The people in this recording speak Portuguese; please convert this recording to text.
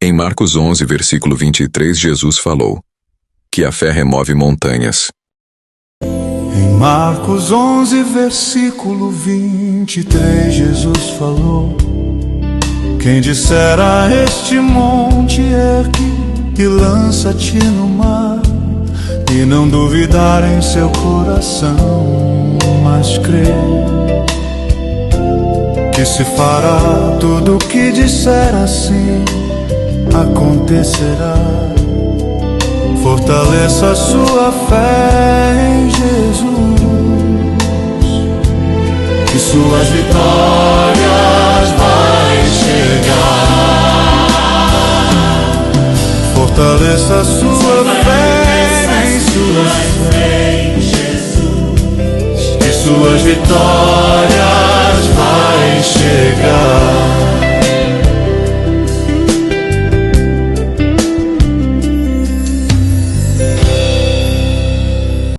Em Marcos 11, versículo 23, Jesus falou que a fé remove montanhas. Em Marcos 11, versículo 23, Jesus falou: quem disser a este monte ergue e lança-te no mar, e não duvidar em seu coração, mas crer que se fará tudo o que disser, assim acontecerá. Fortaleça a sua fé em Jesus, que suas vitórias vai chegar. Fortaleça a sua fé em Jesus, que suas vitórias vai chegar.